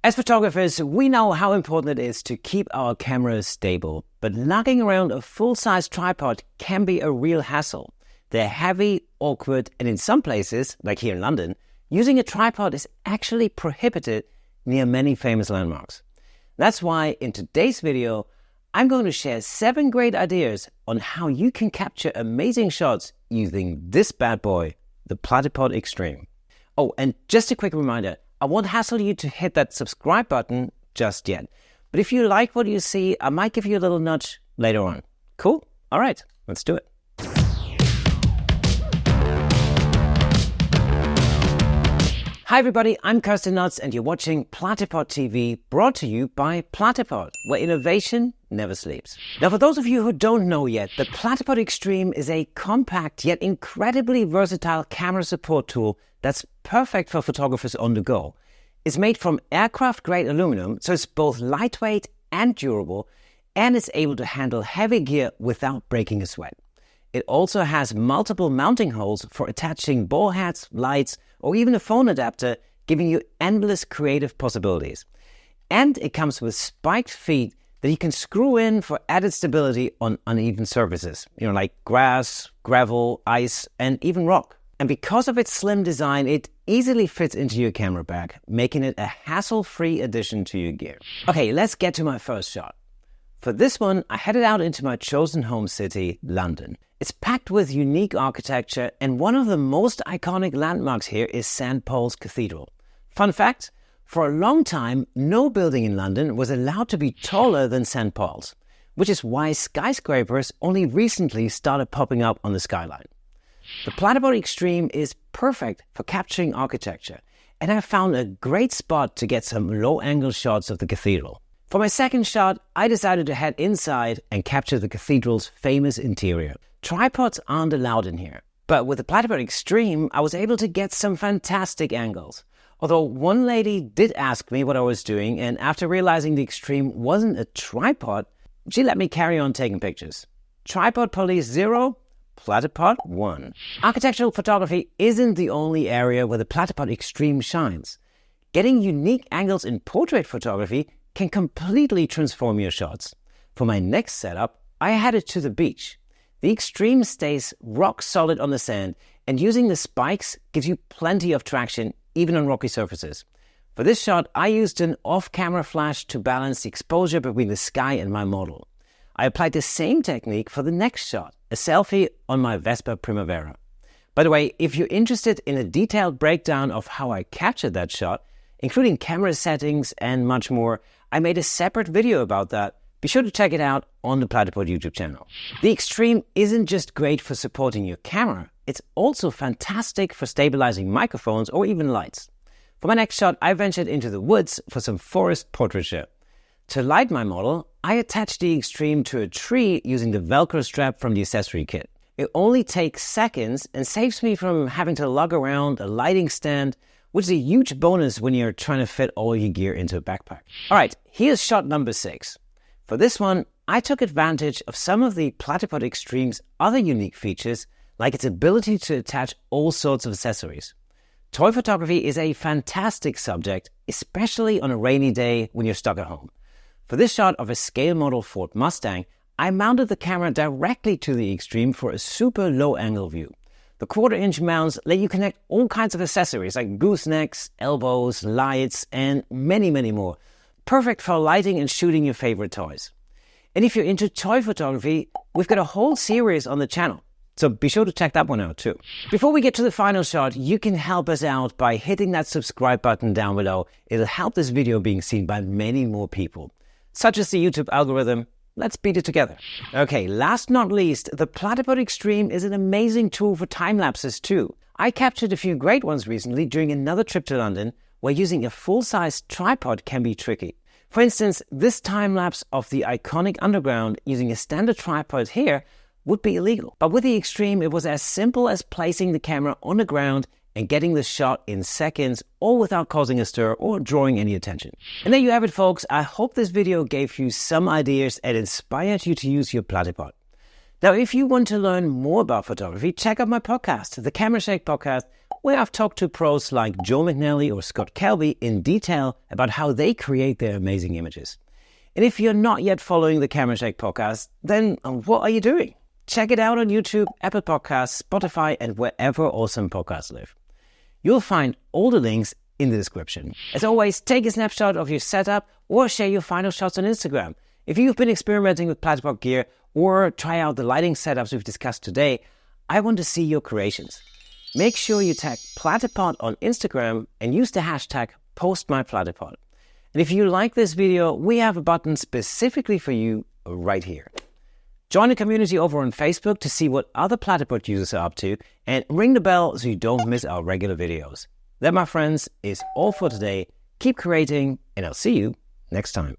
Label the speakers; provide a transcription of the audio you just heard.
Speaker 1: As photographers, we know how important it is to keep our cameras stable, but lugging around a full-size tripod can be a real hassle. They're heavy, awkward, and in some places, like here in London, using a tripod is actually prohibited near many famous landmarks. That's why in today's video, I'm going to share 7 great ideas on how you can capture amazing shots using this bad boy, the Platypod eXtreme. Oh, and just a quick reminder, I won't hassle you to hit that subscribe button just yet. But if you like what you see, I might give you a little nudge later on. Cool? All right, let's do it. Hi everybody, I'm Kirsten Nuts and you're watching Platypod TV, brought to you by Platypod, where innovation never sleeps. Now for those of you who don't know yet, the Platypod eXtreme is a compact yet incredibly versatile camera support tool that's perfect for photographers on the go. It's made from aircraft-grade aluminum, so it's both lightweight and durable, and it's able to handle heavy gear without breaking a sweat. It also has multiple mounting holes for attaching ball heads, lights, or even a phone adapter, giving you endless creative possibilities. And it comes with spiked feet that you can screw in for added stability on uneven surfaces, like grass, gravel, ice, and even rock. And because of its slim design, it easily fits into your camera bag, making it a hassle-free addition to your gear. Okay, let's get to my first shot. For this one, I headed out into my chosen home city, London. It's packed with unique architecture, and one of the most iconic landmarks here is St. Paul's Cathedral. Fun fact, for a long time, no building in London was allowed to be taller than St. Paul's, which is why skyscrapers only recently started popping up on the skyline. The Platypod eXtreme is perfect for capturing architecture, and I found a great spot to get some low-angle shots of the cathedral. For my second shot, I decided to head inside and capture the cathedral's famous interior. Tripods aren't allowed in here, but with the Platypod eXtreme, I was able to get some fantastic angles. Although one lady did ask me what I was doing, and after realizing the eXtreme wasn't a tripod, she let me carry on taking pictures. Tripod police 0, Platypod 1. Architectural photography isn't the only area where the Platypod eXtreme shines. Getting unique angles in portrait photography can completely transform your shots. For my next setup, I headed to the beach. The eXtreme stays rock solid on the sand, and using the spikes gives you plenty of traction even on rocky surfaces. For this shot, I used an off-camera flash to balance the exposure between the sky and my model. I applied the same technique for the next shot, a selfie on my Vespa Primavera. By the way, if you're interested in a detailed breakdown of how I captured that shot, including camera settings and much more, I made a separate video about that. Be sure to check it out on the Platypod YouTube channel. The eXtreme isn't just great for supporting your camera, it's also fantastic for stabilizing microphones or even lights. For my next shot, I ventured into the woods for some forest portraiture. To light my model, I attached the eXtreme to a tree using the Velcro strap from the accessory kit. It only takes seconds and saves me from having to lug around a lighting stand, which is a huge bonus when you're trying to fit all your gear into a backpack. All right, here's shot number 6. For this one, I took advantage of some of the Platypod eXtreme's other unique features, like its ability to attach all sorts of accessories. Toy photography is a fantastic subject, especially on a rainy day when you're stuck at home. For this shot of a scale model Ford Mustang, I mounted the camera directly to the eXtreme for a super low-angle view. The 1/4-inch mounts let you connect all kinds of accessories like goosenecks, elbows, lights, and many, many more. Perfect for lighting and shooting your favorite toys. And if you're into toy photography, we've got a whole series on the channel, so be sure to check that one out too. Before we get to the final shot, you can help us out by hitting that subscribe button down below. It'll help this video being seen by many more people. Such as the YouTube algorithm. Let's beat it together. Okay, last not least, the Platypod eXtreme is an amazing tool for time lapses too. I captured a few great ones recently during another trip to London, where using a full-size tripod can be tricky. For instance, this time-lapse of the iconic underground using a standard tripod here would be illegal. But with the eXtreme, it was as simple as placing the camera on the ground and getting the shot in seconds, all without causing a stir or drawing any attention. And there you have it, folks. I hope this video gave you some ideas and inspired you to use your Platypod. Now, if you want to learn more about photography, check out my podcast, the Camera Shake Podcast, where I've talked to pros like Joe McNally or Scott Kelby in detail about how they create their amazing images. And if you're not yet following the Camera Shake podcast, then what are you doing? Check it out on YouTube, Apple Podcasts, Spotify, and wherever awesome podcasts live. You'll find all the links in the description. As always, take a snapshot of your setup or share your final shots on Instagram. If you've been experimenting with Platypod gear or try out the lighting setups we've discussed today, I want to see your creations. Make sure you tag Platypod on Instagram and use the hashtag #PostMyPlatypod. And if you like this video, we have a button specifically for you right here. Join the community over on Facebook to see what other Platypod users are up to, and ring the bell so you don't miss our regular videos. That, my friends, is all for today. Keep creating, and I'll see you next time.